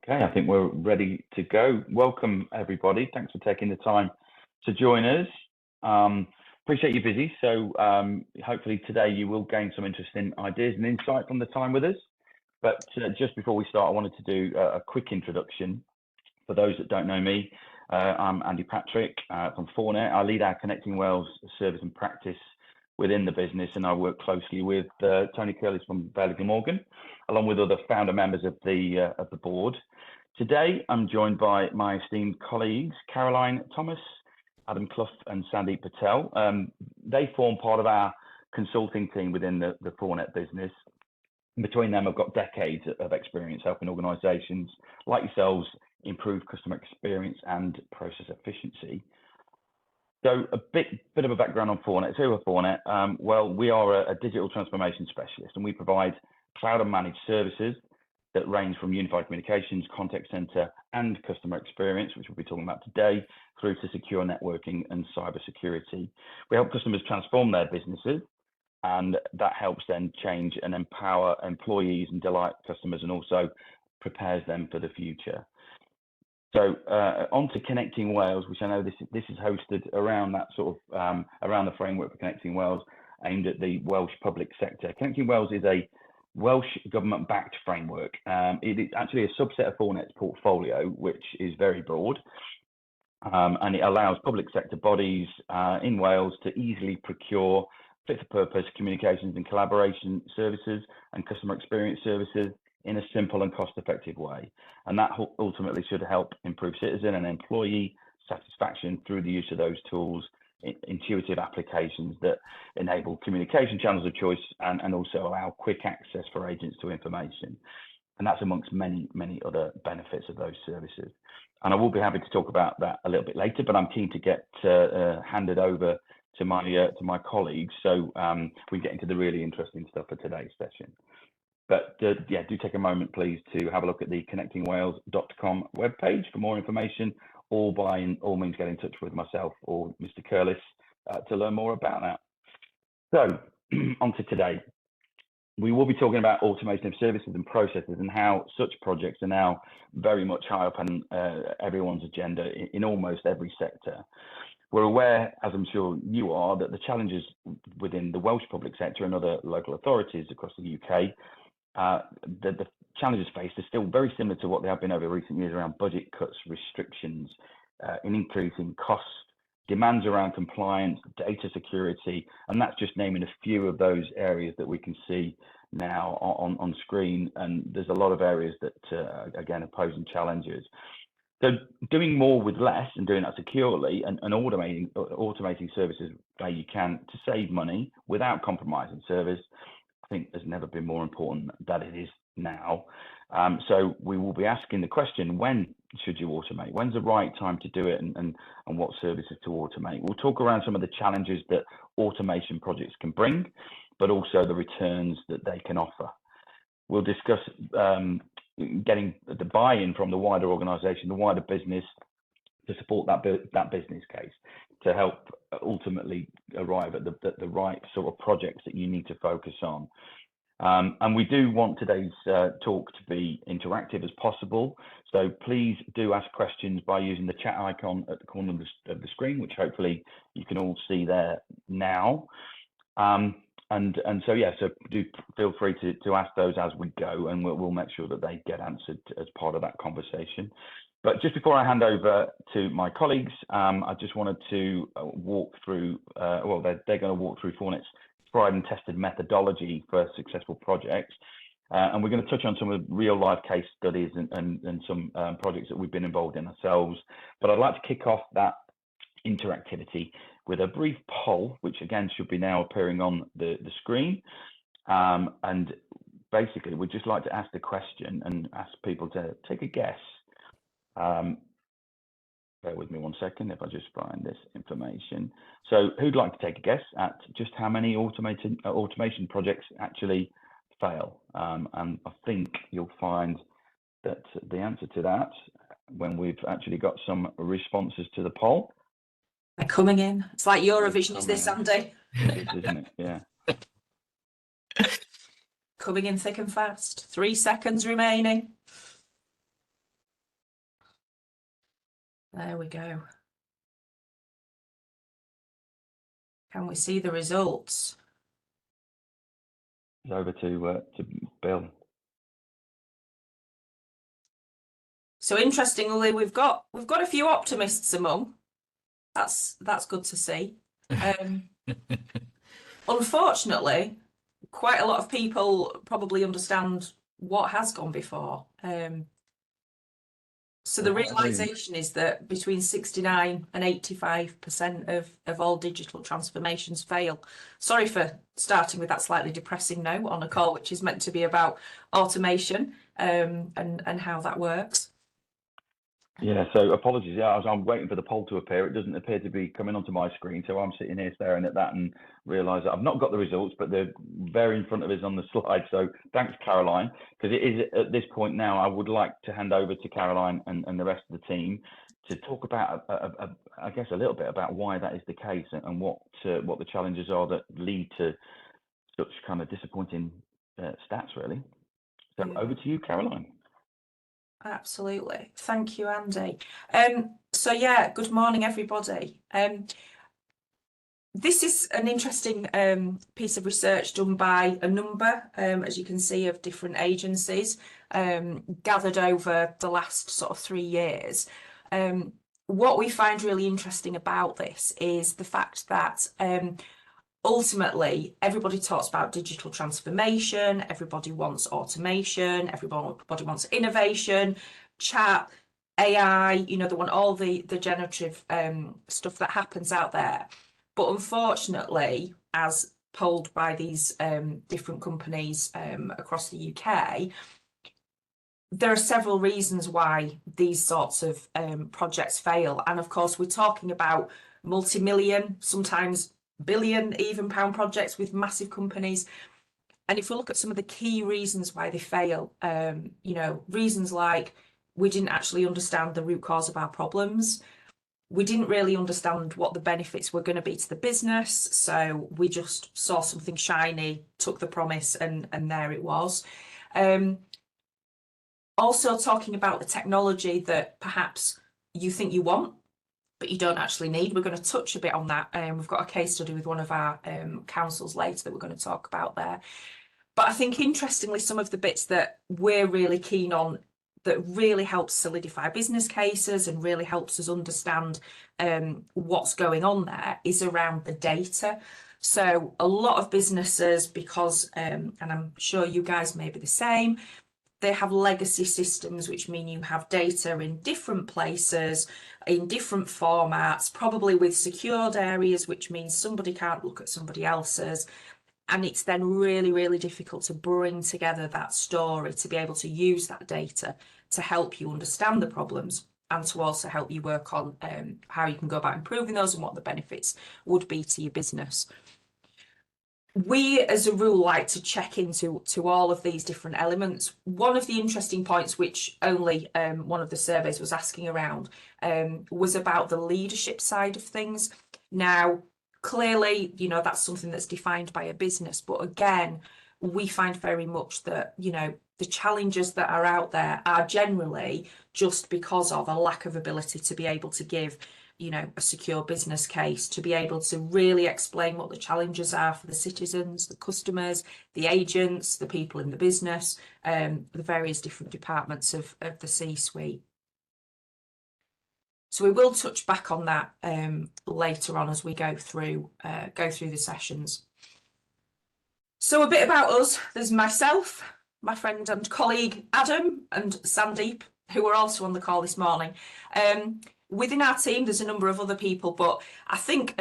Okay, I think we're ready to go. Welcome, everybody. Thanks for taking the time to join us. Appreciate you're busy, so hopefully today you will gain some interesting ideas and insight from the time with us. But just before we start, I wanted to do a quick introduction. For those that don't know me, I'm Andy Patrick from Fornet. I lead our Connecting Wales service and practice within the business, and I work closely with Tony Curlis from Baillie Glamorgan, along with other founder members of the board. Today, I'm joined by my esteemed colleagues, Caroline Thomas, Adam Clough, and Sandeep Patel. They form part of our consulting team within the Fornet business. Between them, I've got decades of experience helping organisations like yourselves improve customer experience and process efficiency. So a bit of a background on Fornet. So who are Fornet? Well, we are a digital transformation specialist, and we provide cloud and managed services that range from unified communications, contact center, and customer experience, which we'll be talking about today, through to secure networking and cyber security. We help customers transform their businesses, and that helps them change and empower employees and delight customers, and also prepares them for the future. So on to Connecting Wales, which I know this is hosted around that sort of around the framework for Connecting Wales, aimed at the Welsh public sector. Connecting Wales is a Welsh government-backed framework. It is actually a subset of Fornet's portfolio, which is very broad, and it allows public sector bodies in Wales to easily procure fit-for-purpose communications and collaboration services and customer experience services in a simple and cost-effective way. And that ultimately should help improve citizen and employee satisfaction through the use of those tools, intuitive applications that enable communication channels of choice and also allow quick access for agents to information. And that's amongst many other benefits of those services. And I will be happy to talk about that a little bit later, but I'm keen to get handed over to my colleagues, so we get into the really interesting stuff for today's session. But yeah, do take a moment, please, to have a look at the connectingwales.com webpage for more information, or by all means get in touch with myself or Mr. Curlis to learn more about that. So on to today. We will be talking about automation of services and processes and how such projects are now very much high up on everyone's agenda in almost every sector. We're aware, as I'm sure you are, that the challenges within the Welsh public sector and other local authorities across the UK, the challenges faced are still very similar to what they have been over recent years around budget cuts, restrictions, an increase in costs, demands around compliance, data security, and that's just naming a few of those areas that we can see now on screen. And there's a lot of areas that, again, are posing challenges. So doing more with less and doing that securely and automating services where you can to save money without compromising service, I think there's never been more important than it is now. So we will be asking the question, when should you automate? When's the right time to do it, and what services to automate? We'll talk around some of the challenges that automation projects can bring, but also the returns that they can offer. We'll discuss getting the buy-in from the wider organisation, the wider business, to support that business case, to help ultimately arrive at the right sort of projects that you need to focus on. And we do want today's talk to be interactive as possible, so please do ask questions by using the chat icon at the corner of the screen, which hopefully you can all see there now. And so yeah, so do feel free to ask those as we go, and we'll make sure that they get answered as part of that conversation. But just before I hand over to my colleagues, I just wanted to walk through, well, they're going to walk through Fornet's tried and tested methodology for successful projects. And we're going to touch on some of the real life case studies and some projects that we've been involved in ourselves. But I'd like to kick off that interactivity with a brief poll, which again should be now appearing on the screen. And basically, we'd just like to ask the question and ask people to take a guess. Bear with me one second if I just find this information. So who'd like to take a guess at just how many automation projects actually fail? And I think you'll find that the answer to that, when we've actually got some responses to the poll. They're coming in. It's like Eurovision, is this, Andy? It is, isn't it? Yeah. Coming in thick and fast. 3 seconds remaining. There we go. Can we see the results? Over to Bill. So interestingly, we've got a few optimists among. That's good to see. Unfortunately, quite a lot of people probably understand what has gone before. So the realization is that between 69 and 85% of all digital transformations fail. Sorry for starting with that slightly depressing note on a call which is meant to be about automation and how that works. Yeah, so apologies. Yeah, I'm waiting for the poll to appear. It doesn't appear to be coming onto my screen, so I'm sitting here staring at that and realise that I've not got the results, but they're very in front of us on the slide. So thanks, Caroline, because it is at this point now. I would like to hand over to Caroline and the rest of the team to talk about, I guess, a little bit about why that is the case and what the challenges are that lead to such kind of disappointing stats, really. So over to you, Caroline. Absolutely. Thank you, Andy. So yeah, good morning, everybody. This is an interesting piece of research done by a number, as you can see, of different agencies gathered over the last sort of 3 years. What we find really interesting about this is the fact that ultimately, everybody talks about digital transformation, everybody wants automation, everybody wants innovation, chat, AI, you know, they want all the generative stuff that happens out there. But unfortunately, as polled by these different companies across the UK, there are several reasons why these sorts of projects fail. And of course, we're talking about multi-million, sometimes billion even pound projects with massive companies. And if we look at some of the key reasons why they fail, you know, reasons like we didn't actually understand the root cause of our problems. We didn't really understand what the benefits were going to be to the business. So we just saw something shiny, took the promise, and there it was. Also talking about the technology that perhaps you think you want, but you don't actually need. We're going to touch a bit on that. We've got a case study with one of our councils later that we're going to talk about there. But I think interestingly, some of the bits that we're really keen on that really helps solidify business cases and really helps us understand what's going on there is around the data. So a lot of businesses, because, and I'm sure you guys may be the same, they have legacy systems, which mean you have data in different places, in different formats, probably with secured areas, which means somebody can't look at somebody else's. And it's then really, really difficult to bring together that story, to be able to use that data to help you understand the problems and to also help you work on how you can go about improving those and what the benefits would be to your business. We, as a rule, like to check into all of these different elements. One of the interesting points, which only one of the surveys was asking around, was about the leadership side of things. Now, clearly, you know, that's something that's defined by a business. But again, we find very much that, you know, the challenges that are out there are generally just because of a lack of ability to be able to give, you know, a secure business case, to be able to really explain what the challenges are for the citizens, the customers, the agents, the people in the business, the various different departments of the C-suite. So we will touch back on that later on as we go through the sessions. So a bit about us. There's myself, my friend and colleague Adam, and Sandeep, who are also on the call this morning. Within our team, there's a number of other people, but I think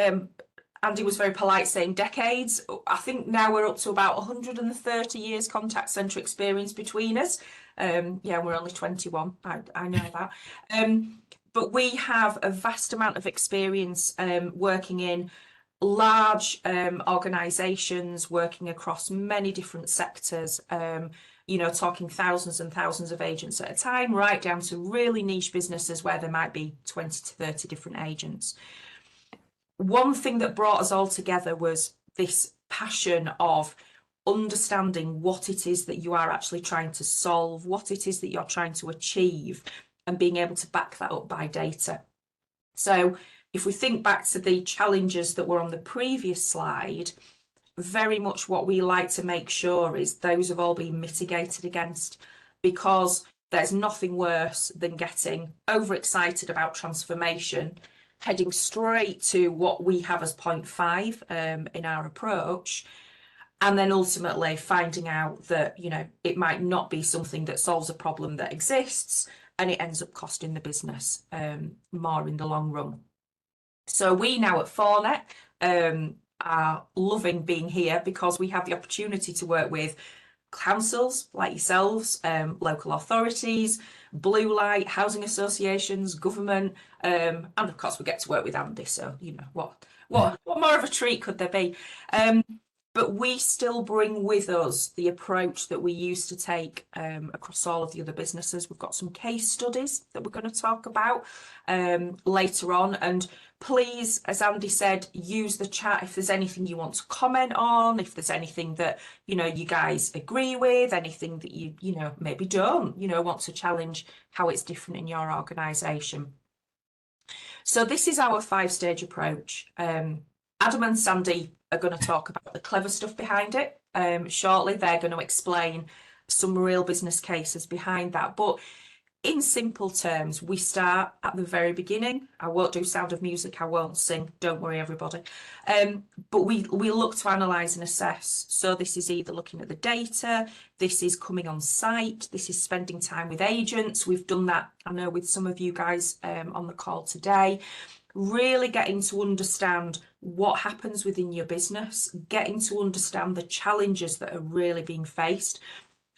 Andy was very polite saying decades. I think now we're up to about 130 years contact centre experience between us. Yeah, we're only 21, I know that. But we have a vast amount of experience working in large organisations, working across many different sectors, you know, talking thousands and thousands of agents at a time, right down to really niche businesses where there might be 20 to 30 different agents. One thing that brought us all together was this passion of understanding what it is that you are actually trying to solve, what it is that you're trying to achieve, and being able to back that up by data. So if we think back to the challenges that were on the previous slide, very much what we like to make sure is those have all been mitigated against, because there's nothing worse than getting overexcited about transformation, heading straight to what we have as point 5 in our approach, and then ultimately finding out that, you know, it might not be something that solves a problem that exists, and it ends up costing the business more in the long run. So we now at Fornet are loving being here because we have the opportunity to work with councils like yourselves, local authorities, blue light, housing associations, government, and of course we get to work with Andy. So, you know, what more of a treat could there be? But we still bring with us the approach that we used to take across all of the other businesses. We've got some case studies that we're going to talk about later on. And please, as Andy said, use the chat if there's anything you want to comment on, if there's anything that, you know, you guys agree with, anything that you know, maybe don't, you know, want to challenge how it's different in your organisation. So this is our 5-stage approach. Adam and Sandy are going to talk about the clever stuff behind it. Shortly, they're going to explain some real business cases behind that. But in simple terms, we start at the very beginning. I won't do Sound of Music, I won't sing, don't worry everybody. But we look to analyse and assess. So this is either looking at the data, this is coming on site, this is spending time with agents. We've done that, I know, with some of you guys on the call today. Really getting to understand what happens within your business, getting to understand the challenges that are really being faced.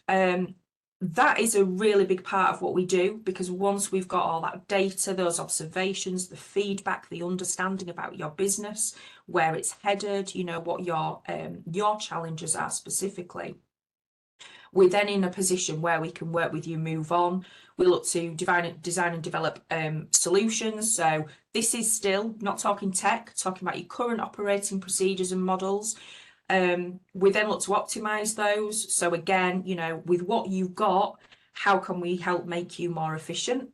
That is a really big part of what we do, because once we've got all that data, those observations, the feedback, the understanding about your business, where it's headed, you know, what your challenges are specifically, we're then in a position where we can work with you, move on. We look to design and develop solutions. So this is still not talking tech, talking about your current operating procedures and models. We then look to optimize those. So again, you know, with what you've got, how can we help make you more efficient?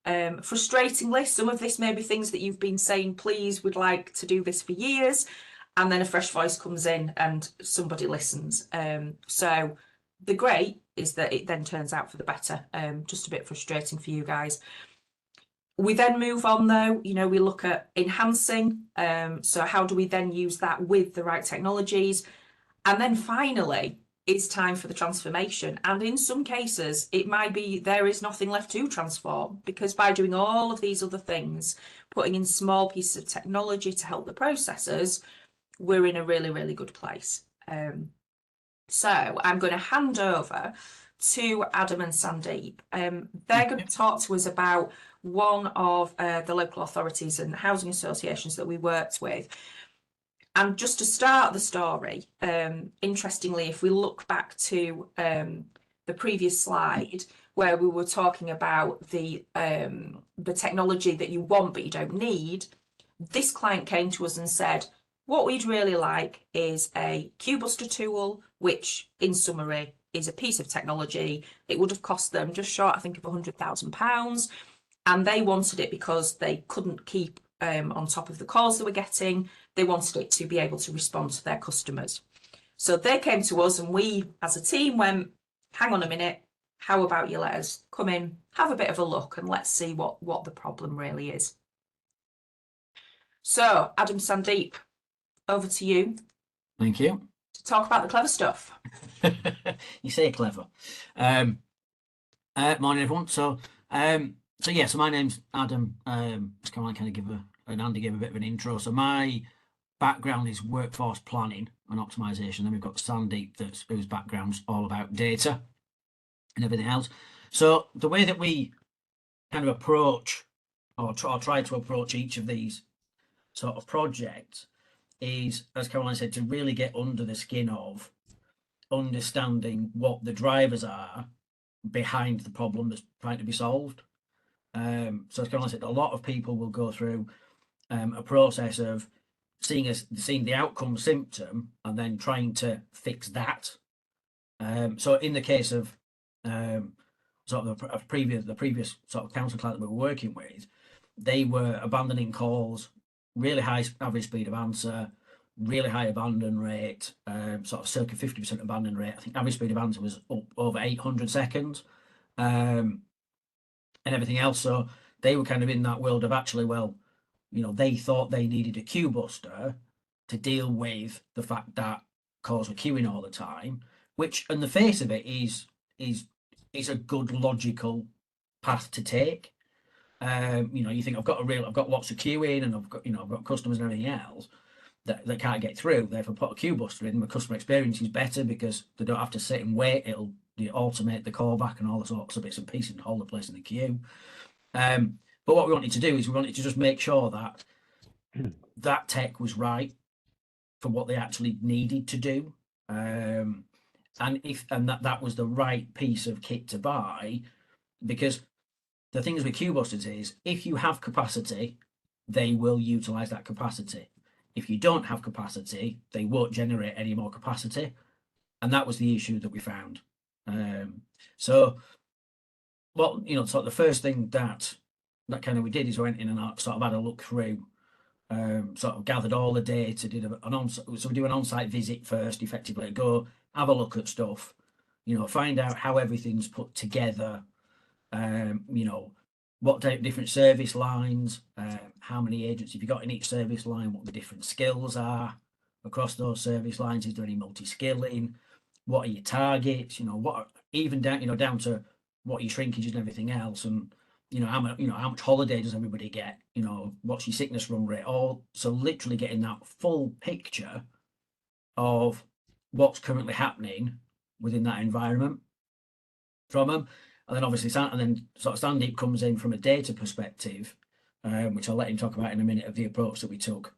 Frustratingly, some of this may be things that you've been saying, please, we'd like to do this for years. And then a fresh voice comes in and somebody listens. So the great is that it then turns out for the better. Just a bit frustrating for you guys. We then move on though, you know, we look at enhancing. So how do we then use that with the right technologies? And then finally, it's time for the transformation. And in some cases, it might be there is nothing left to transform, because by doing all of these other things, putting in small pieces of technology to help the processes, we're in a really, really good place. So I'm going to hand over to Adam and Sandeep. They're going to talk to us about one of the local authorities and housing associations that we worked with. And just to start the story, interestingly, if we look back to the previous slide where we were talking about the technology that you want but you don't need, this client came to us and said, what we'd really like is a QBuster tool, which in summary is a piece of technology. It would have cost them just short, I think, of £100,000. And they wanted it because they couldn't keep on top of the calls they were getting. They wanted it to be able to respond to their customers. So they came to us and we, as a team, went, hang on a minute, how about you let us come in, have a bit of a look, and let's see what the problem really is. So, Adam, Sandeep, over to you. Thank you. To talk about the clever stuff. You say clever. Morning, everyone. So my name's Adam. Just kind of give Andy gave a bit of an intro. So my background is workforce planning and optimization. Then we've got Sandeep, whose background's all about data and everything else. So the way that we kind of approach or try to approach each of these sort of projects is, as Caroline said, to really get under the skin of understanding what the drivers are behind the problem that's trying to be solved. So as Caroline said, a lot of people will go through a process of seeing the outcome symptom and then trying to fix that. So in the case of sort of the previous sort of council client that we were working with, they were abandoning calls, really high average speed of answer, really high abandon rate, sort of circa 50% abandon rate. I think average speed of answer was up over 800 seconds, and everything else. So they were kind of in that world of actually, well, you know, they thought they needed a queue buster to deal with the fact that calls were queuing all the time, which on the face of it is a good logical path to take. You know, you think I've got lots of queuing, and I've got customers and everything else that can't get through. Therefore, put a queue buster in, the customer experience is better because they don't have to sit and wait. It'll automate the callback and all the sorts of bits and pieces and hold the place in the queue. But what we wanted to do is we wanted to just make sure that that tech was right for what they actually needed to do, and that was the right piece of kit to buy, because the things with queue busters is if you have capacity, they will utilize that capacity. If you don't have capacity, they won't generate any more capacity, and that was the issue that we found. So the first thing that kind of we did is we went in and sort of had a look through, sort of gathered all the data, so we do an on-site visit first, effectively, go have a look at stuff, find out how everything's put together, what different service lines, how many agents have you got in each service line, what the different skills are across those service lines, is there any multi-skilling, what are your targets, what even down to what your shrinkages and everything else, and how much holiday does everybody get, what's your sickness run rate, all. So literally getting that full picture of what's currently happening within that environment from them. And then obviously Sandeep comes in from a data perspective, which I'll let him talk about in a minute, of the approach that we took,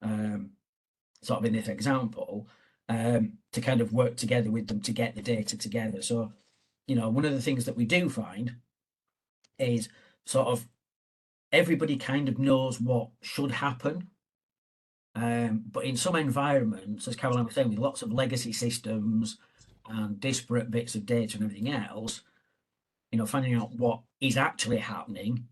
sort of in this example, to kind of work together with them to get the data together. So, one of the things that we do find is sort of everybody kind of knows what should happen. But in some environments, as Caroline was saying, with lots of legacy systems and disparate bits of data and everything else, finding out what is actually happening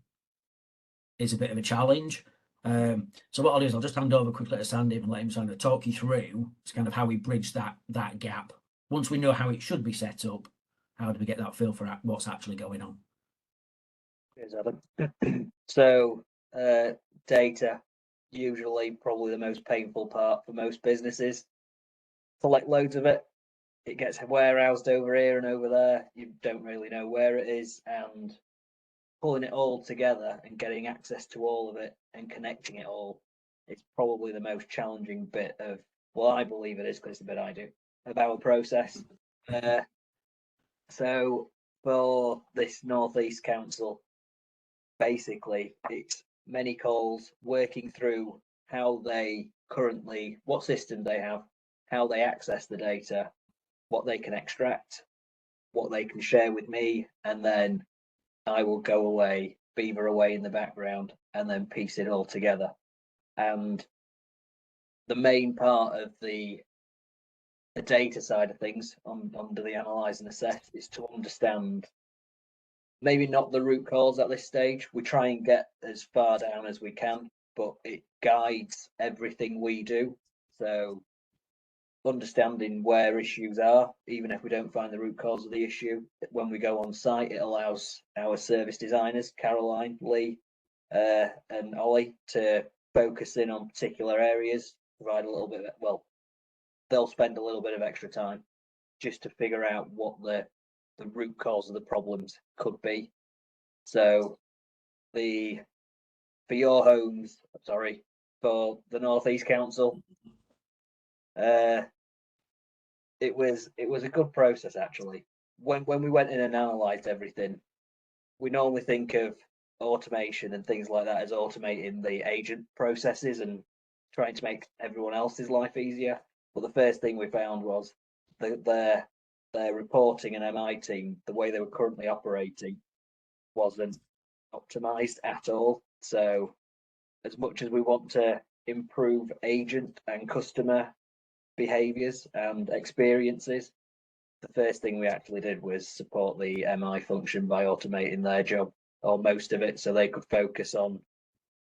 is a bit of a challenge. So what I'll do is I'll just hand over quickly to Sandeep and let him kind of talk you through kind of how we bridge that gap. Once we know how it should be set up, how do we get that feel for what's actually going on? Cheers, Adam. So data, usually probably the most painful part for most businesses. Collect loads of it. It gets warehoused over here and over there. You don't really know where it is, and pulling it all together and getting access to all of it and connecting it all is probably the most challenging bit of, well, I believe it is, because it's the bit I do, of our process. So for this North East Council, basically it's many calls working through how they currently, what system they have, how they access the data, what they can extract, what they can share with me, and then I will go away, beaver away in the background, and then piece it all together. And the main part of the data side of things under the analyze and assess is to understand, maybe not the root cause at this stage. We try and get as far down as we can, but it guides everything we do. So understanding where issues are, even if we don't find the root cause of the issue, when we go on site, it allows our service designers, Caroline, Lee, and Ollie, to focus in on particular areas, provide a little bit of, well, they'll spend a little bit of extra time just to figure out what the root cause of the problems could be. So for your homes, sorry, for the North East Council, it was a good process, actually. When we went in and analysed everything, we normally think of automation and things like that as automating the agent processes and trying to make everyone else's life easier. But the first thing we found was their reporting and MI team, the way they were currently operating, wasn't optimized at all. So as much as we want to improve agent and customer behaviors and experiences, the first thing we actually did was support the MI function by automating their job, or most of it, so they could focus on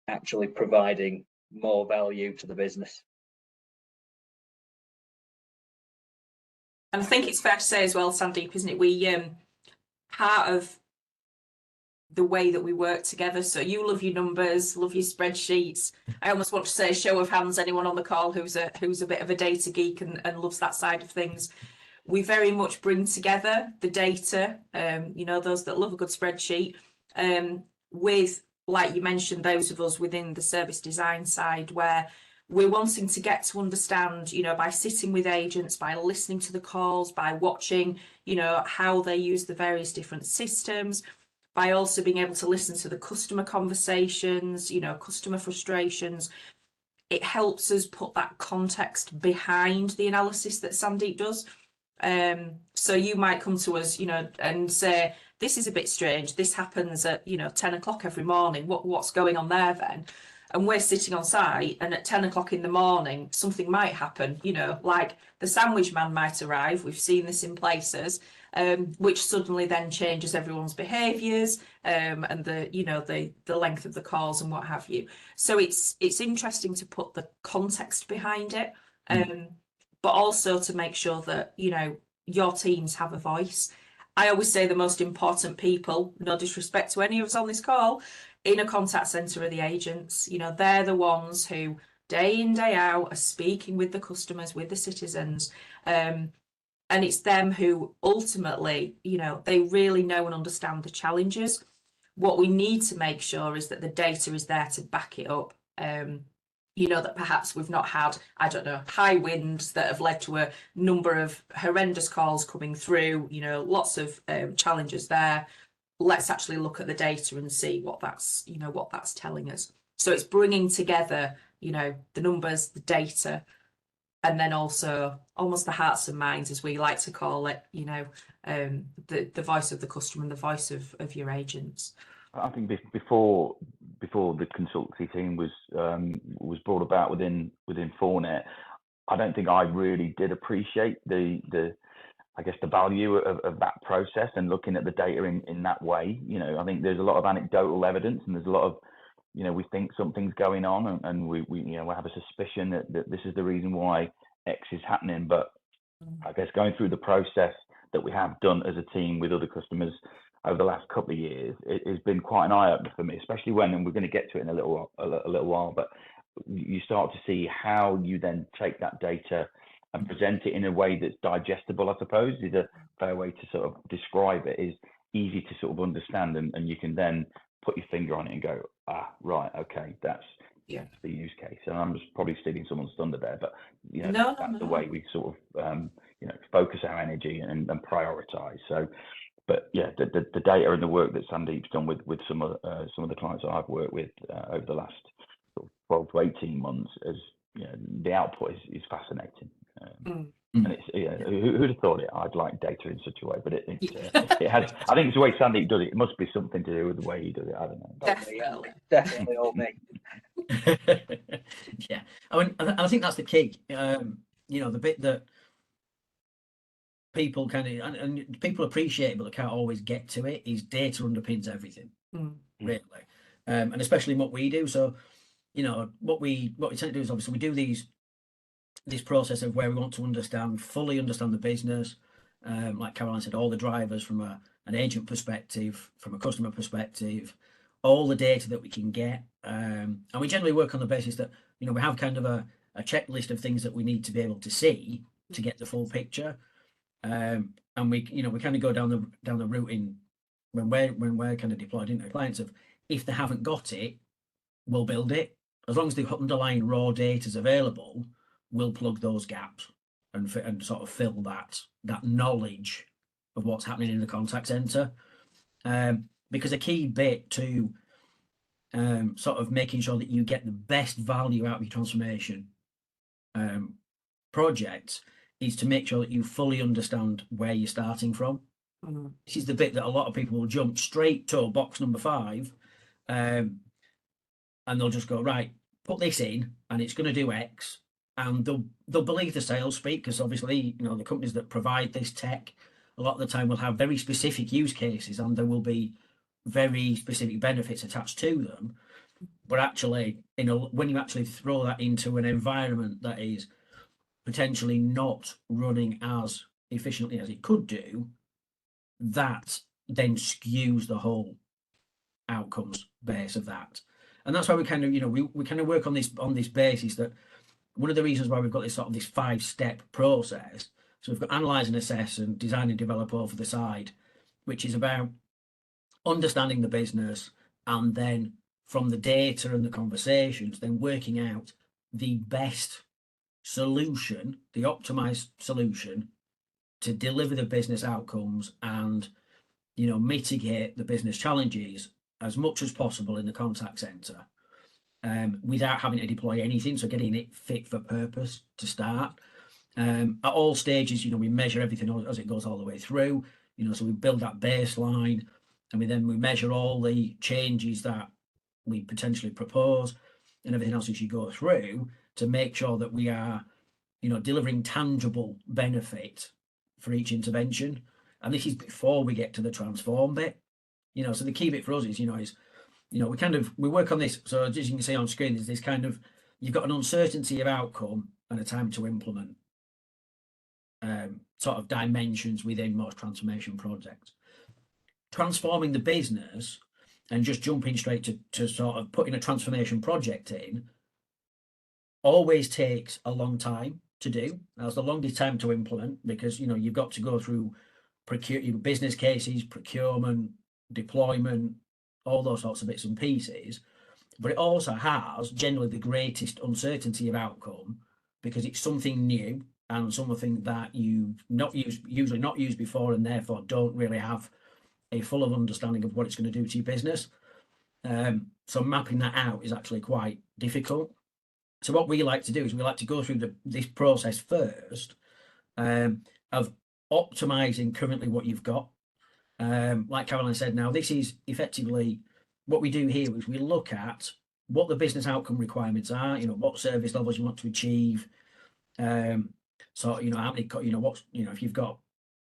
actually providing more value to the business. And I think it's fair to say as well, Sandeep, isn't it? We part of the way that we work together. So you love your numbers, love your spreadsheets. I almost want to say show of hands, anyone on the call who's a bit of a data geek and loves that side of things. We very much bring together the data, you know, those that love a good spreadsheet, with, like you mentioned, those of us within the service design side, where we're wanting to get to understand, you know, by sitting with agents, by listening to the calls, by watching, you know, how they use the various different systems, by also being able to listen to the customer conversations, you know, customer frustrations. It helps us put that context behind the analysis that Sandeep does. So you might come to us, you know, and say, this is a bit strange. This happens at, you know, 10 o'clock every morning. What's going on there then? And we're sitting on site, and at 10 o'clock in the morning, something might happen, you know, like the sandwich man might arrive. We've seen this in places, which suddenly then changes everyone's behaviours, and the, you know, the length of the calls and what have you. So it's interesting to put the context behind it, but also to make sure that, you know, your teams have a voice. I always say the most important people, no disrespect to any of us on this call, in a contact centre are the agents. You know, they're the ones who day in, day out are speaking with the customers, with the citizens. And it's them who ultimately, you know, they really know and understand the challenges. What we need to make sure is that the data is there to back it up. You know, that perhaps we've not had, I don't know, high winds that have led to a number of horrendous calls coming through, you know, lots of challenges there. Let's actually look at the data and see what that's, you know, what that's telling us. So it's bringing together, you know, the numbers, the data, and then also almost the hearts and minds, as we like to call it, you know, the voice of the customer and the voice of your agents. I think before the consultancy team was brought about within Fournet, I don't think I really did appreciate the I guess the value of that process and looking at the data in that way. You know, I think there's a lot of anecdotal evidence, and there's a lot of, you know, we think something's going on, and we you know, we have a suspicion that this is the reason why X is happening. But I guess going through the process that we have done as a team with other customers over the last couple of years, it has been quite an eye-opener for me, especially when, and we're going to get to it in a little while, but you start to see how you then take that data and present it in a way that's digestible, I suppose, is a fair way to sort of describe it, is easy to sort of understand, and you can then put your finger on it and go, right, okay, that's the use case. And I'm just probably stealing someone's thunder there, but, you know, that's the way we sort of, you know, focus our energy and prioritize. So, but yeah, the data and the work that Sandeep's done with some of the clients that I've worked with over the last sort of 12 to 18 months, as you know, the output is fascinating. And it's, you know, who'd have thought it? I'd like data in such a way, but it has. I think it's the way Sandeep does it. It must be something to do with the way he does it. I don't know. Definitely all me. Yeah, I mean, I think that's the key. You know, the bit that people kind of and people appreciate, but they can't always get to it, is data underpins everything, really, and especially in what we do. So, you know, what we tend to do is, obviously we do this process of where we want to fully understand the business, like Caroline said, all the drivers from an agent perspective, from a customer perspective, all the data that we can get, and we generally work on the basis that, you know, we have kind of a checklist of things that we need to be able to see to get the full picture. And we kind of go down the route in when we're kind of deployed into clients of, if they haven't got it, we'll build it. As long as the underlying raw data is available, we'll plug those gaps and sort of fill that knowledge of what's happening in the contact center. Because a key bit to sort of making sure that you get the best value out of your transformation project is to make sure that you fully understand where you're starting from. This is the bit that a lot of people will jump straight to box number 5, and they'll just go, right, put this in and it's going to do X, and they'll believe the sales speak, because obviously, you know, the companies that provide this tech a lot of the time will have very specific use cases, and there will be very specific benefits attached to them. but actually, when you actually throw that into an environment that is potentially not running as efficiently as it could do, that then skews the whole outcomes base of that. And that's why we kind of, we kind of work on this basis that one of the reasons why we've got this sort of this 5-step process. So we've got analyze and assess and design and develop over the side, which is about understanding the business, and then from the data and the conversations, then working out the best solution, the optimized solution to deliver the business outcomes and, mitigate the business challenges as much as possible in the contact center, without having to deploy anything. So getting it fit for purpose to start. At all stages, we measure everything as it goes all the way through, so we build that baseline, and we measure all the changes that we potentially propose and everything else as you go through to make sure that we are, delivering tangible benefit for each intervention. And this is before we get to the transform bit, so the key bit for us is, we work on this. So as you can see on screen, there's this kind of, you've got an uncertainty of outcome and a time to implement sort of dimensions within most transformation projects. Transforming the business and just jumping straight to sort of putting a transformation project in always takes a long time to do. That's the longest time to implement, because you've got to go through business cases, procurement, deployment, all those sorts of bits and pieces. But it also has generally the greatest uncertainty of outcome, because it's something new and something that you've usually not used before, and therefore don't really have a full of understanding of what it's going to do to your business. So mapping that out is actually quite difficult. So what we like to do is we like to go through this process first, of optimizing currently what you've got. Like Caroline said, now this is effectively what we do here is we look at what the business outcome requirements are, what service levels you want to achieve. So, how many, if you've got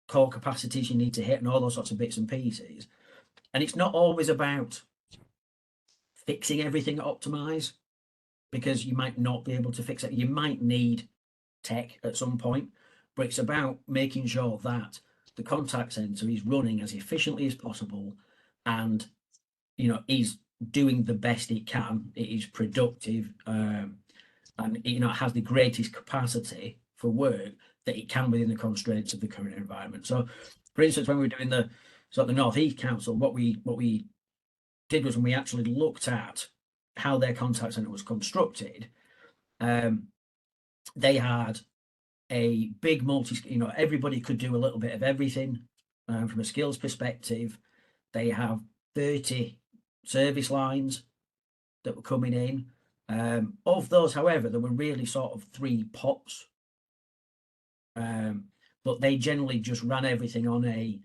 core capacities you need to hit and all those sorts of bits and pieces. And it's not always about fixing everything at Optimize, because you might not be able to fix it. You might need tech at some point, but it's about making sure that the contact center is running as efficiently as possible, and is doing the best it can. It is productive, and it has the greatest capacity for work that it can within the constraints of the current environment. So, for instance, when we were doing the North East Council, what we did was, when we actually looked at how their contact center was constructed, they had a big everybody could do a little bit of everything from a skills perspective. They have 30 service lines that were coming in. Of those, however, there were really sort of 3 pots, but they generally just ran everything on a,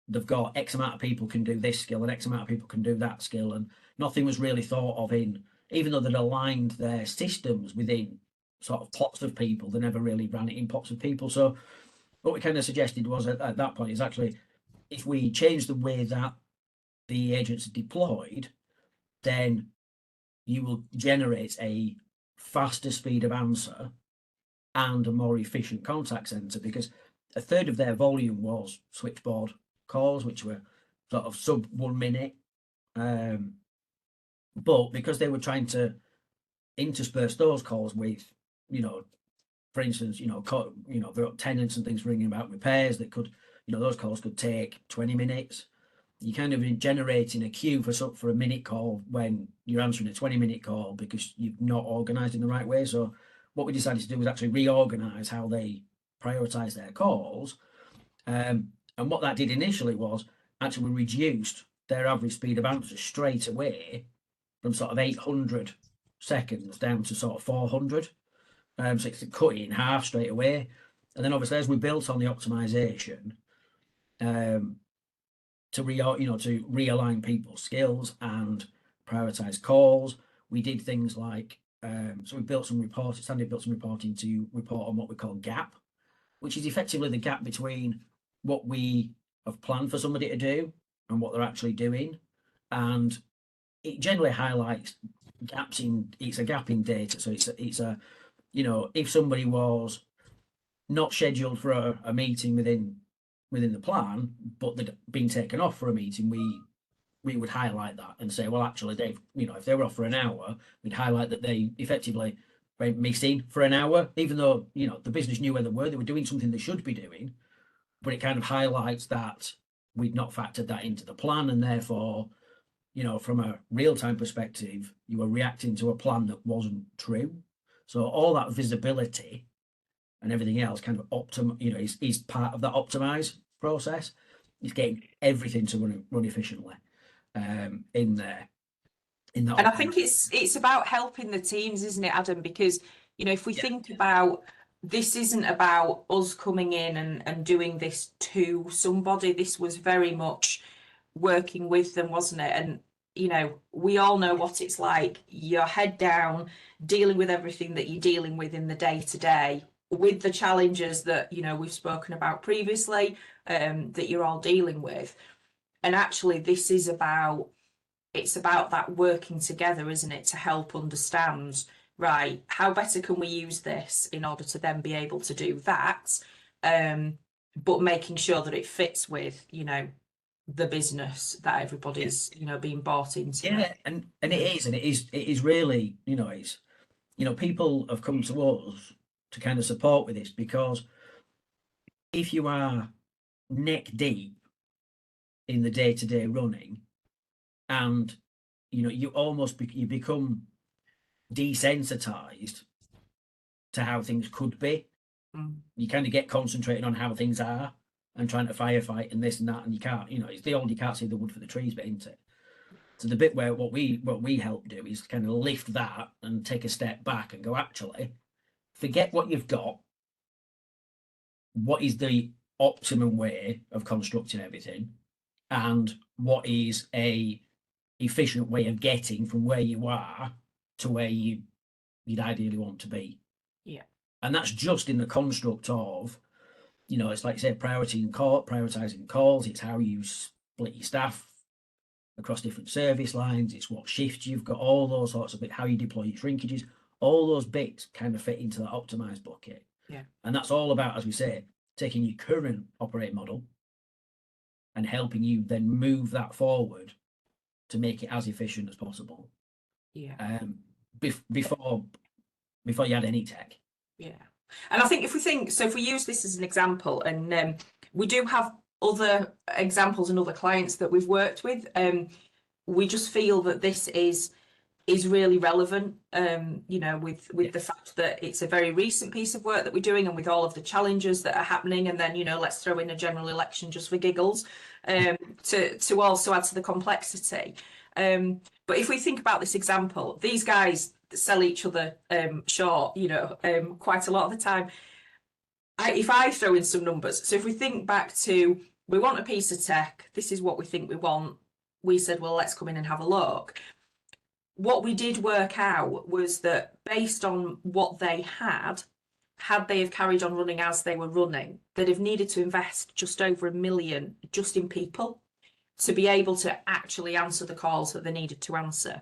they've got X amount of people can do this skill and X amount of people can do that skill, and nothing was really thought of even though they'd aligned their systems within sort of pots of people, they never really ran it in pots of people. So what we kind of suggested was at that point is actually, if we change the way that the agents are deployed, then you will generate a faster speed of answer and a more efficient contact center, because a third of their volume was switchboard calls, which were sort of sub 1 minute. But because they were trying to intersperse those calls with, for instance, there are tenants and things ringing about repairs that could, those calls could take 20 minutes. You kind of generating a queue for a minute call when you're answering a 20-minute call, because you've not organized in the right way. So what we decided to do was actually reorganize how they prioritize their calls. And what that did initially was actually reduced their average speed of answer straight away from sort of 800 seconds down to sort of 400. So it's cut it in half straight away. And then obviously, as we built on the optimization, to realign people's skills and prioritize calls, we did things like, so we built some reports, Sandy built some reporting to report on what we call gap, which is effectively the gap between what we have planned for somebody to do and what they're actually doing. And it generally highlights gaps in, it's a gap in data. So it's a, you know, if somebody was not scheduled for a meeting within the plan, but they'd been taken off for a meeting, we would highlight that and say, well, actually, they've, you know, if they were off for an hour, we'd highlight that they effectively went missing for an hour, even though, you know, the business knew where they were doing something they should be doing, but it kind of highlights that we'd not factored that into the plan, and therefore, you know, from a real-time perspective, you were reacting to a plan that wasn't true. So all that visibility and everything else kind of you know, is part of that optimize process. It's getting everything to run efficiently in there. And I think it's about helping the teams, isn't it, Adam? Because, you know, if we think about, this isn't about us coming in and doing this to somebody. This was very much working with them, wasn't it? And, you know, we all know what it's like. Your head down, dealing with everything that you're dealing with in the day to day, with the challenges that, you know, we've spoken about previously, that you're all dealing with. And actually, this is about, it's about that working together, isn't it, to help understand, right, how better can we use this in order to then be able to do that, but making sure that it fits with, you know, the business that everybody's, you know, being bought into. Yeah, and it is really, you know, it's, you know, people have come to us to kind of support with this, because if you are neck deep in the day-to-day running, and, you know, you almost you become desensitized to how things could be. You kind of get concentrated on how things are and trying to firefight and this and that, and you can't, you know, it's the old, you can't see the wood for the trees bit, isn't it? So the bit where what we help do is kind of lift that and take a step back and go, actually, forget what you've got. What is the optimum way of constructing everything, and what is a efficient way of getting from where you are to where you'd ideally want to be? Yeah. And that's just in the construct of, you know, it's like you say, prioritizing calls. It's how you split your staff across different service lines. It's what shifts you've got, all those sorts of bits, how you deploy your shrinkages. All those bits kind of fit into that optimized bucket. Yeah. And that's all about, as we say, taking your current operating model and helping you then move that forward to make it as efficient as possible. Yeah. Before you had any tech. Yeah. And I think if we use this as an example, and we do have other examples and other clients that we've worked with, we just feel that this is really relevant, you know, with the fact that it's a very recent piece of work that we're doing, and with all of the challenges that are happening, and then, you know, let's throw in a general election just for giggles, to also add to the complexity. But if we think about this example, these guys sell each other short, you know, quite a lot of the time. If I throw in some numbers, so if we think back to, we want a piece of tech, this is what we think we want. We said, well, let's come in and have a look. What we did work out was that based on what they had they have carried on running as they were running, they'd have needed to invest just over $1 million just in people to be able to actually answer the calls that they needed to answer.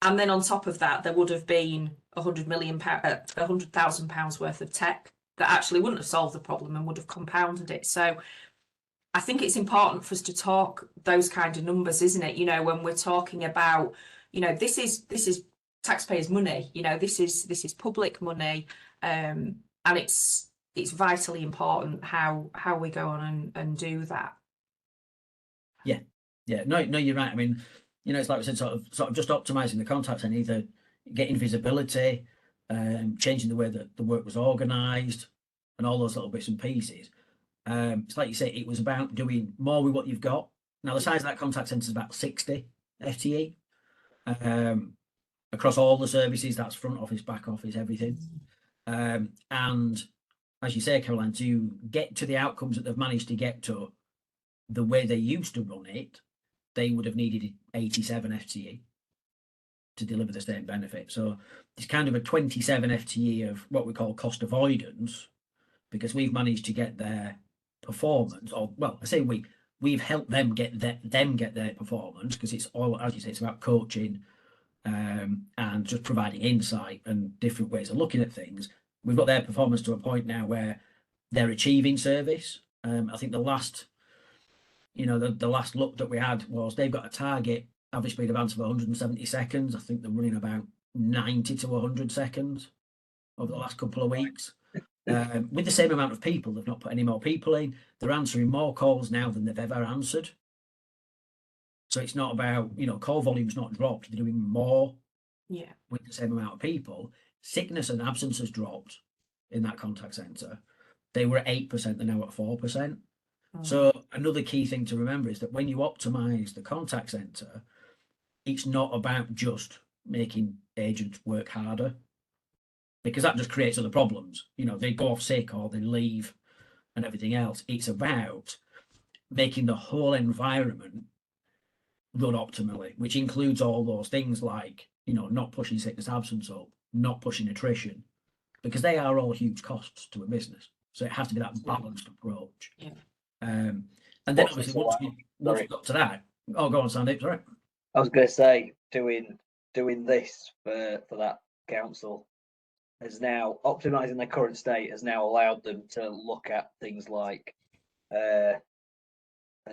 And then on top of that, there would have been £100,000 worth of tech that actually wouldn't have solved the problem and would have compounded it. So I think it's important for us to talk those kind of numbers, isn't it? You know, when we're talking about, you know, this is taxpayers' money. You know, this is public money, and it's vitally important how we go on and do that. Yeah, no, you're right. I mean, you know, it's like we said, sort of just optimizing the contacts and either getting visibility, changing the way that the work was organized, and all those little bits and pieces. It's like you say, it was about doing more with what you've got. Now, the size of that contact center is about 60 FTE across all the services. That's front office, back office, everything. And as you say, Caroline, to get to the outcomes that they've managed to get to the way they used to run it, they would have needed 87 FTE to deliver the same benefit. So it's kind of a 27 FTE of what we call cost avoidance, because we've managed to get their performance, or well, I say we've we've helped them get their performance, because it's all, as you say, it's about coaching and just providing insight and different ways of looking at things. We've got their performance to a point now where they're achieving service. I think the last, the last look that we had was they've got a target average speed of answer of 170 seconds. I think they're running about 90 to 100 seconds over the last couple of weeks. With the same amount of people, they've not put any more people in. They're answering more calls now than they've ever answered. So it's not about, call volume's not dropped. They're doing more with the same amount of people. Sickness and absence has dropped in that contact centre. They were at 8%, they're now at 4%. So another key thing to remember is that when you optimise the contact centre, it's not about just making agents work harder, because that just creates other problems. They go off sick or they leave and everything else. It's about making the whole environment run optimally, which includes all those things like, not pushing sickness absence up, not pushing attrition, because they are all huge costs to a business. So it has to be that balanced approach. Yeah. And then obviously once we got to that, go on, Sandeep, sorry. I was going to say, doing this for that council has now, optimising their current state has now allowed them to look at things like a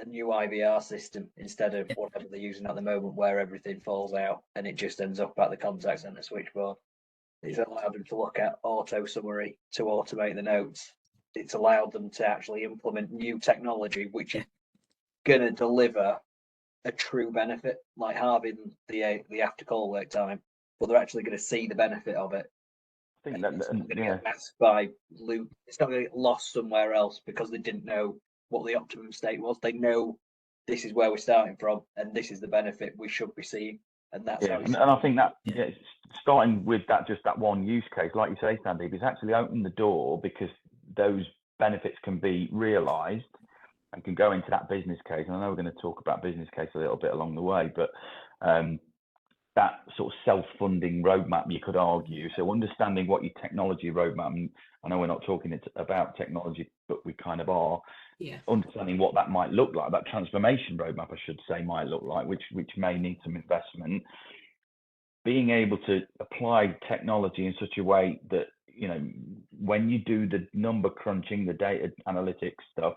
new IVR system instead of whatever they're using at the moment, where everything falls out and it just ends up at the contact centre switchboard. It's allowed them to look at auto summary to automate the notes. It's allowed them to actually implement new technology, which is going to deliver a true benefit, like having the after call work time, but they're actually going to see the benefit of it. I think it's not going to get masked by loop. It's not going to get lost somewhere else because they didn't know what the optimum state was. They know this is where we're starting from, and this is the benefit we should be seeing, and that's how. And I think that starting with just that one use case, like you say, Sandeep, is actually opened the door, because those benefits can be realised and can go into that business case. And I know we're going to talk about business case a little bit along the way, but that sort of self-funding roadmap, you could argue. So understanding what your technology roadmap, and I know we're not talking about technology, but we kind of are. Yeah. Understanding what that might look like, that transformation roadmap, I should say, might look like, which may need some investment. Being able to apply technology in such a way that, when you do the number crunching, the data analytics stuff,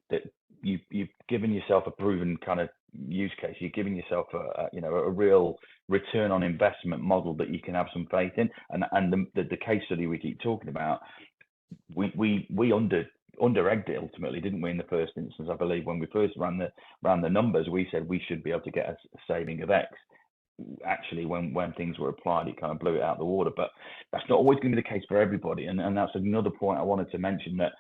that you've given yourself a proven kind of use case. You're giving yourself a real return on investment model that you can have some faith in. And the case study we keep talking about, we under-egged it ultimately, didn't we, in the first instance? I believe when we first ran the numbers, we said we should be able to get a saving of X. Actually, when things were applied, it kind of blew it out the water. But that's not always going to be the case for everybody. And that's another point I wanted to mention, that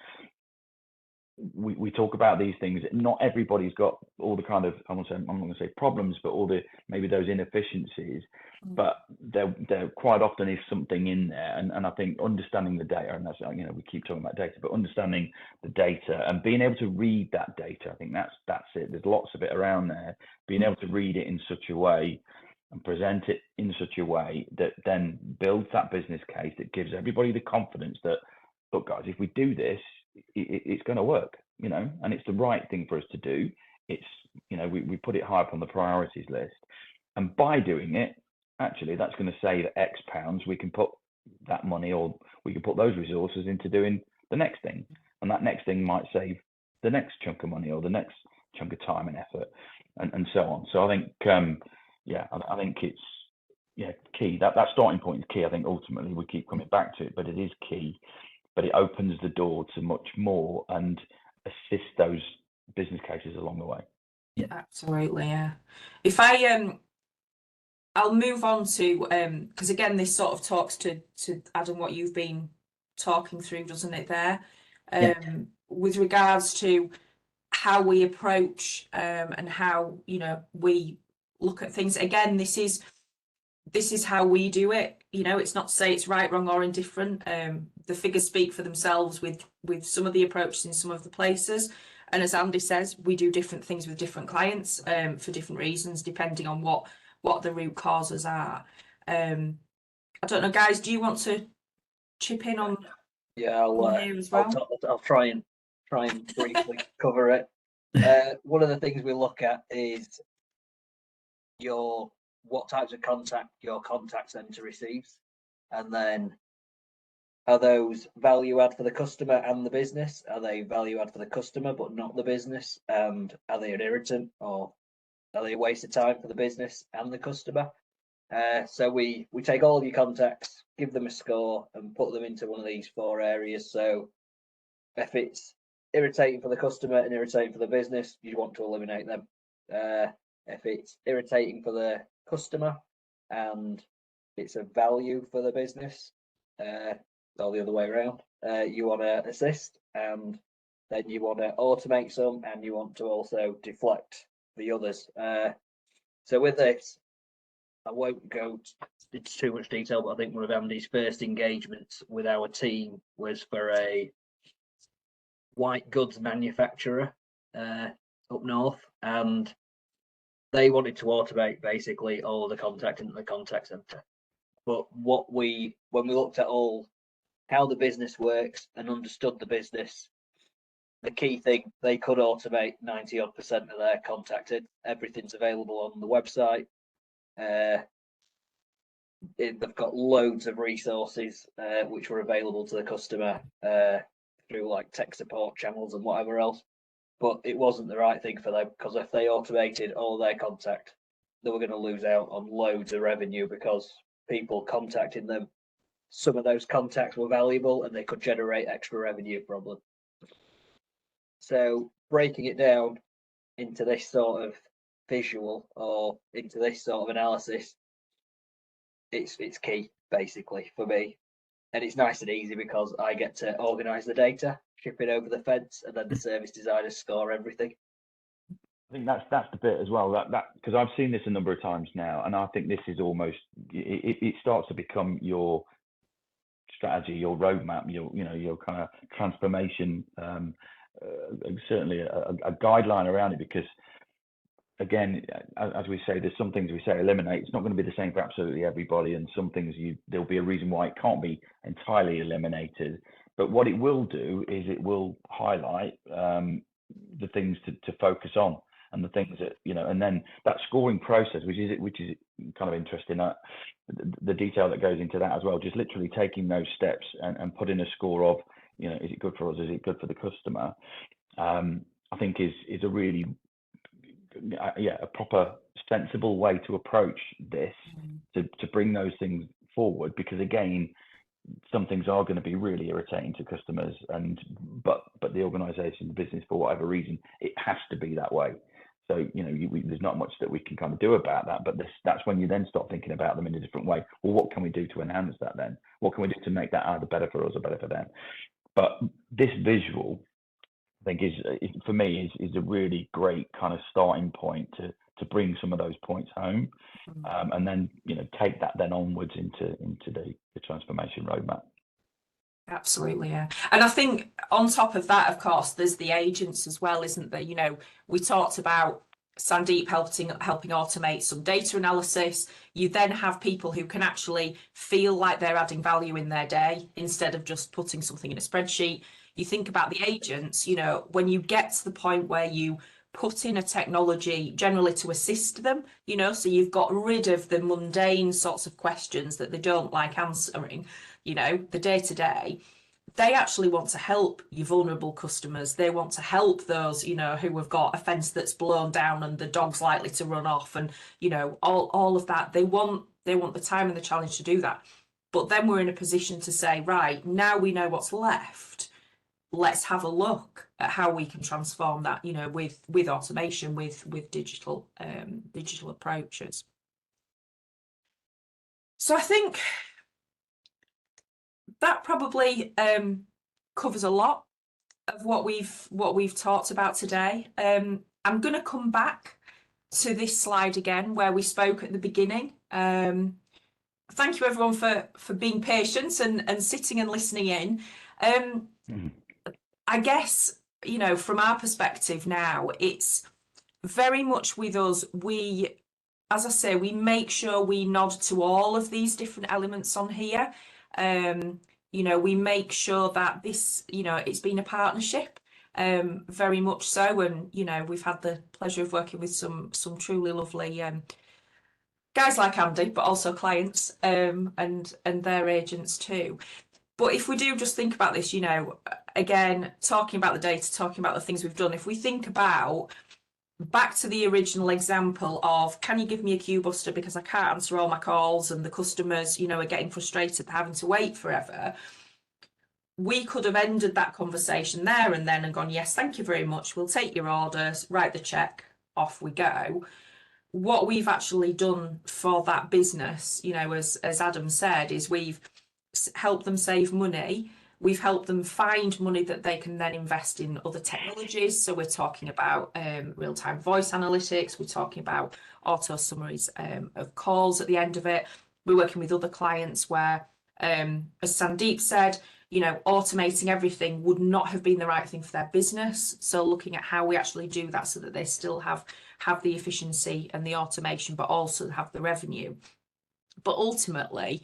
we talk about these things. Not everybody's got all the kind of, I'm not going to say problems, but all the, maybe those inefficiencies. But there quite often is something in there. And I think understanding the data, and that's, we keep talking about data, but understanding the data and being able to read that data, I think that's it. There's lots of it around there. Being able to read it in such a way and present it in such a way that then builds that business case that gives everybody the confidence that, look, guys, if we do this, it's going to work, and it's the right thing for us to do. It's, we put it high up on the priorities list, and by doing it, actually, that's going to save X pounds. We can put that money, or we can put those resources into doing the next thing, and that next thing might save the next chunk of money or the next chunk of time and effort, and so on. So I think, I think it's key. That starting point is key. I think ultimately we keep coming back to it, but it is key. But it opens the door to much more and assists those business cases along the way. Yeah, absolutely. Yeah. If I'll move on to because again, this sort of talks to Adam, what you've been talking through, doesn't it? There, with regards to how we approach and how we look at things. Again, this is how we do it. It's not to say it's right, wrong, or indifferent. The figures speak for themselves with some of the approaches in some of the places. And as Andy says, we do different things with different clients for different reasons, depending on what the root causes are. I don't know, guys, do you want to chip in on? Yeah, I'll here as well? I'll try and briefly cover it. One of the things we look at is what types of contact your contact center receives, and then are those value add for the customer and the business? Are they value add for the customer but not the business? And are they an irritant, or are they a waste of time for the business and the customer? So we take all of your contacts, give them a score, and put them into one of these 4 areas. So if it's irritating for the customer and irritating for the business, you want to eliminate them. If it's irritating for the customer and it's a value for the business, or the other way around, you want to assist, and then you want to automate some, and you want to also deflect the others. So with this, I won't go into too much detail, but I think one of Andy's first engagements with our team was for a white goods manufacturer up north, and they wanted to automate basically all the contact into the contact center. But when we looked at how the business works and understood the business, the key thing, they could automate 90% of their contacted. Everything's available on the website. They've got loads of resources which were available to the customer through like tech support channels and whatever else. But it wasn't the right thing for them, because if they automated all their contact, they were going to lose out on loads of revenue, because people contacting them, some of those contacts were valuable and they could generate extra revenue from them. So breaking it down into this sort of visual, or into this sort of analysis, it's key basically for me. And it's nice and easy because I get to organise the data, ship it over the fence, and then the service designers score everything. I think that's the bit as well, that because I've seen this a number of times now, and I think this is almost it starts to become your strategy, your roadmap, your kind of transformation, certainly a guideline around it, because again, as we say, there's some things we say eliminate. It's not going to be the same for absolutely everybody, and some things there'll be a reason why it can't be entirely eliminated. But what it will do is it will highlight the things to focus on, and the things that, and then that scoring process, which is kind of interesting, the detail that goes into that as well, just literally taking those steps and putting a score of, is it good for us, is it good for the customer, I think is a really a proper sensible way to approach this, to bring those things forward, because again, some things are going to be really irritating to customers, but the organization, the business, for whatever reason, it has to be that way. So there's not much that we can kind of do about that, but that's when you then start thinking about them in a different way. Well, what can we do to enhance that then? What can we do to make that either better for us or better for them? But this visual, I think, is for me is a really great kind of starting point to bring some of those points home, and then take that then onwards into the transformation roadmap. Absolutely, yeah. And I think on top of that, of course, there's the agents as well, isn't there? We talked about Sandeep helping automate some data analysis. You then have people who can actually feel like they're adding value in their day instead of just putting something in a spreadsheet. You think about the agents, when you get to the point where you put in a technology generally to assist them, so you've got rid of the mundane sorts of questions that they don't like answering, the day-to-day. They actually want to help your vulnerable customers. They want to help those, who have got a fence that's blown down and the dog's likely to run off, and all of that. They want the time and the challenge to do that. But then we're in a position to say, right, now we know what's left. Let's have a look at how we can transform that, with automation, with digital approaches. So I think that probably covers a lot of what we've talked about today. I'm going to come back to this slide again where we spoke at the beginning. Thank you everyone for being patient and sitting and listening in. I guess, from our perspective now, it's very much with us. As I say, we make sure we nod to all of these different elements on here. We make sure that this, it's been a partnership. very much so. And you know, we've had the pleasure of working with some truly lovely guys like Andy, but also clients and their agents too. But if we do just think about this, you know, again, talking about the data, talking about the things we've done, if we think about back to the original example of, can you give me a queue buster because I can't answer all my calls and the customers, you know, are getting frustrated having to wait forever. We could have ended that conversation there and then and gone, yes, thank you very much. We'll take your orders, write the check, off we go. What we've actually done for that business, you know, as Adam said, is we've helped them save money. We've helped them find money that they can then invest in other technologies. So we're talking about real-time voice analytics. We're talking about auto summaries of calls at the end of it. We're working with other clients where, as Sandeep said, you know, automating everything would not have been the right thing for their business. So looking at how we actually do that so that they still have the efficiency and the automation, but also have the revenue. But ultimately,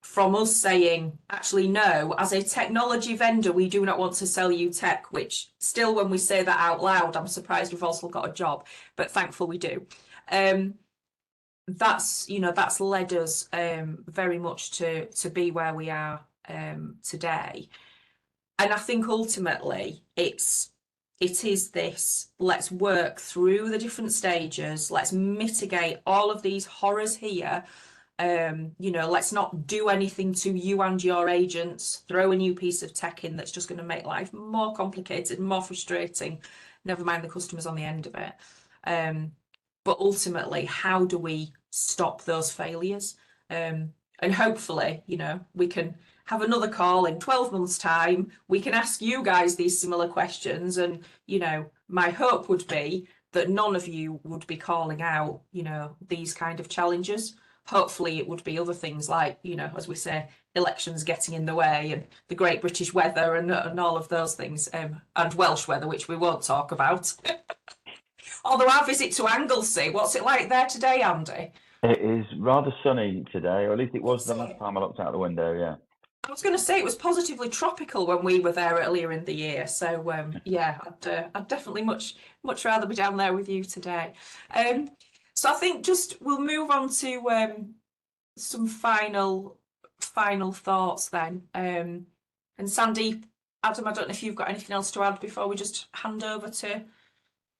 from us saying, actually, no, as a technology vendor, we do not want to sell you tech, which still, when we say that out loud, I'm surprised we've also got a job, but thankful we do. That's, you know, that's led us very much to be where we are today. And I think ultimately it is this, let's work through the different stages, let's mitigate all of these horrors here. You know, let's not do anything to you and your agents, throw a new piece of tech in that's just going to make life more complicated, more frustrating, never mind the customers on the end of it. But ultimately, how do we stop those failures? And hopefully, you know, we can have another call in 12 months' time. We can ask you guys these similar questions. And, you know, my hope would be that none of you would be calling out, you know, these kind of challenges. Hopefully it would be other things like, you know, as we say, elections getting in the way and the great British weather and all of those things, and Welsh weather, which we won't talk about. Although our visit to Anglesey, what's it like there today, Andy? It is rather sunny today, or at least it was the last time I looked out the window, yeah. I was going to say it was positively tropical when we were there earlier in the year. So yeah, I'd definitely much rather be down there with you today. So I think just we'll move on to some final thoughts then. And Sandeep, Adam, I don't know if you've got anything else to add before we just hand over to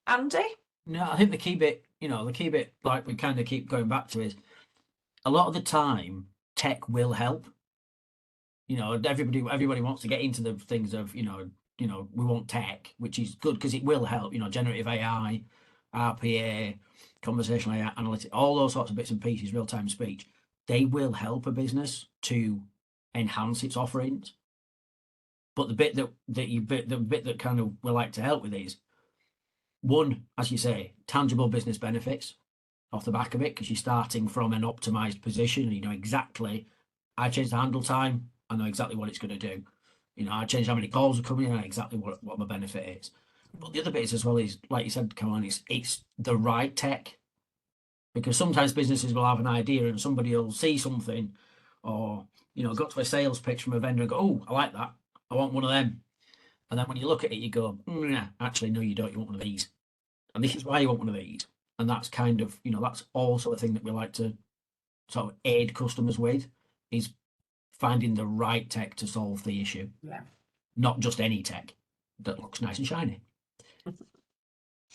Andy. No, I think the key bit, you know, like we kind of keep going back to is a lot of the time tech will help. You know, everybody wants to get into the things of, you know, we want tech, which is good because it will help, you know, generative AI, RPA, conversational AI, analytics, all those sorts of bits and pieces, real-time speech, they will help a business to enhance its offerings. But the bit that kind of we like to help with is, one, as you say, tangible business benefits off the back of it, because you're starting from an optimized position. You know exactly, I changed the handle time, I know exactly what it's going to do. You know, I changed how many calls are coming in, I know exactly what my benefit is. But the other bit is as well is, like you said, Caroline, it's the right tech. Because sometimes businesses will have an idea and somebody will see something, or, you know, go to a sales pitch from a vendor and go, oh, I like that, I want one of them. And then when you look at it, you go, nah, actually, no, you don't, you want one of these. And this is why you want one of these. And that's kind of, you know, that's also a thing that we like to sort of aid customers with, is finding the right tech to solve the issue. Yeah. Not just any tech that looks nice and shiny.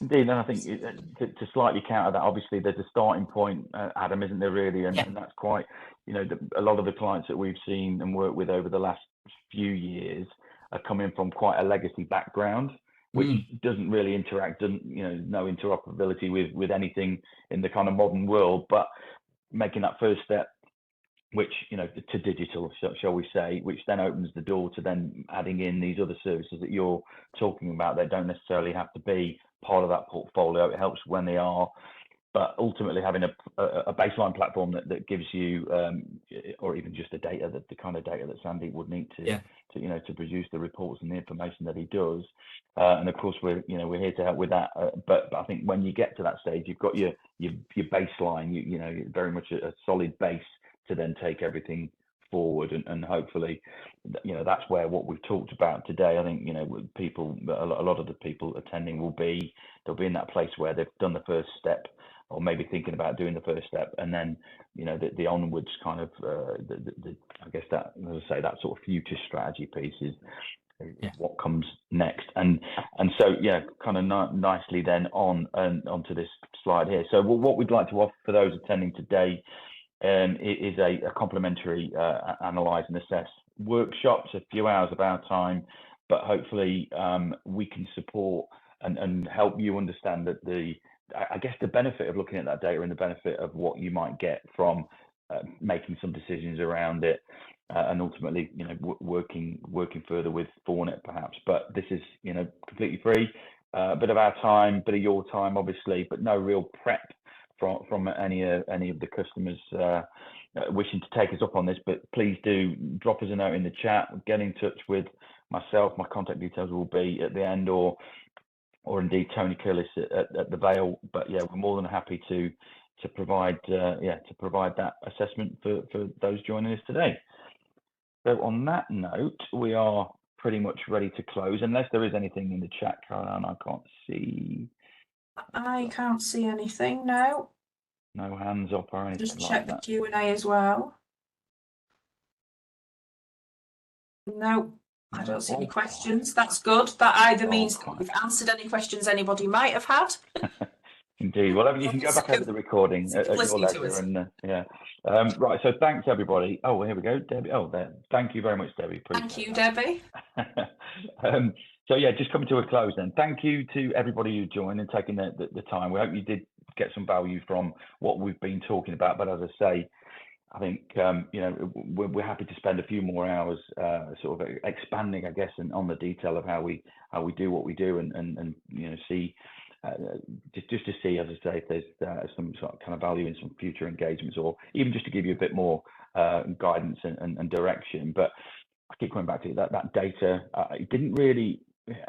Indeed, and I think to slightly counter that, obviously there's a starting point, Adam, isn't there really? And, and that's quite, you know, a lot of the clients that we've seen and worked with over the last few years are coming from quite a legacy background, which doesn't really interact, you know, no interoperability with anything in the kind of modern world, but making that first step, which, you know, to digital, shall we say, which then opens the door to then adding in these other services that you're talking about. They don't necessarily have to be part of that portfolio. It helps when they are, but ultimately having a baseline platform that gives you, or even just the kind of data that Sandeep would need to you know, to produce the reports and the information that he does. And of course, we're here to help with that. But I think when you get to that stage, you've got your baseline, you know, very much a solid base to then take everything forward, and hopefully, you know, that's where what we've talked about today. I think, you know, people, a lot of the people attending they'll be in that place where they've done the first step, or maybe thinking about doing the first step, and then, you know, the onwards kind of I guess that, as I say, that sort of future strategy piece is what comes next. And so, yeah, kind of nicely then onto this slide here. So what we'd like to offer for those attending today is a complimentary analyze and assess workshops, a few hours of our time, but hopefully we can support and help you understand that I guess the benefit of looking at that data and the benefit of what you might get from making some decisions around it, and ultimately, you know, working further with Fornet perhaps. But this is, you know, completely free, a bit of our time, bit of your time, obviously, but no real prep from any of the customers wishing to take us up on this. But please do drop us a note in the chat, get in touch with myself. My contact details will be at the end, or indeed Tony Curlis at the Vale. But yeah, we're more than happy to provide that assessment for those joining us today. So on that note, we are pretty much ready to close, unless there is anything in the chat, Caroline. I can't see. I can't see anything, no. No hands up or anything. Just like check the that. Q&A as well. No, I don't see any questions. That's good. That either means that we've answered any questions anybody might have had. Indeed. Well, you can go back over the recording at your leisure. And right. So thanks, everybody. Oh, well, here we go, Debbie. Oh, there. Thank you very much, Debbie. Thank you, Debbie. So yeah, just coming to a close then. Thank you to everybody who joined and taking the time. We hope you did get some value from what we've been talking about. But as I say, I think you know, we're happy to spend a few more hours sort of expanding, I guess, on the detail of how we do what we do, and you know, see. Just to see, as I say, if there's some sort of kind of value in some future engagements, or even just to give you a bit more guidance and direction. But I keep coming back to that data. It didn't really.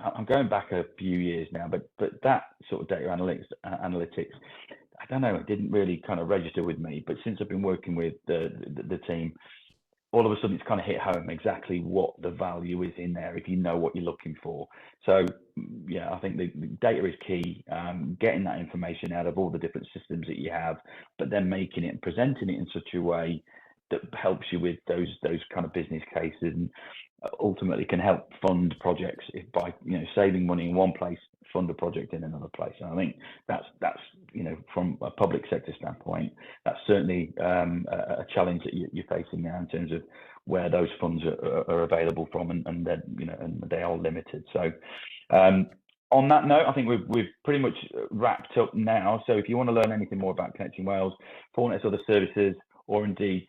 I'm going back a few years now, but that sort of data analytics, I don't know, it didn't really kind of register with me. But since I've been working with the team, all of a sudden it's kind of hit home exactly what the value is in there if you know what you're looking for. So yeah, I think the data is key, getting that information out of all the different systems that you have, but then making it and presenting it in such a way that helps you with those kind of business cases, and ultimately can help fund projects by, you know, saving money in one place, fund a project in another place. And I think that's you know, from a public sector standpoint, that's certainly a challenge that you're facing now in terms of where those funds are available from, and then, you know, and they are limited. So on that note, I think we've pretty much wrapped up now. So if you want to learn anything more about Connecting Wales, Fornet's other services, or indeed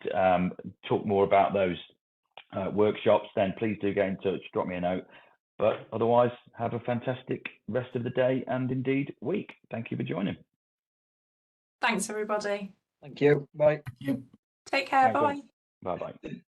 talk more about those workshops, then please do get in touch, drop me a note. But otherwise, have a fantastic rest of the day and indeed week. Thank you for joining. Thanks, everybody. Thank you. Bye. Thank you. Take care. Thanks, Bye. Bye-bye.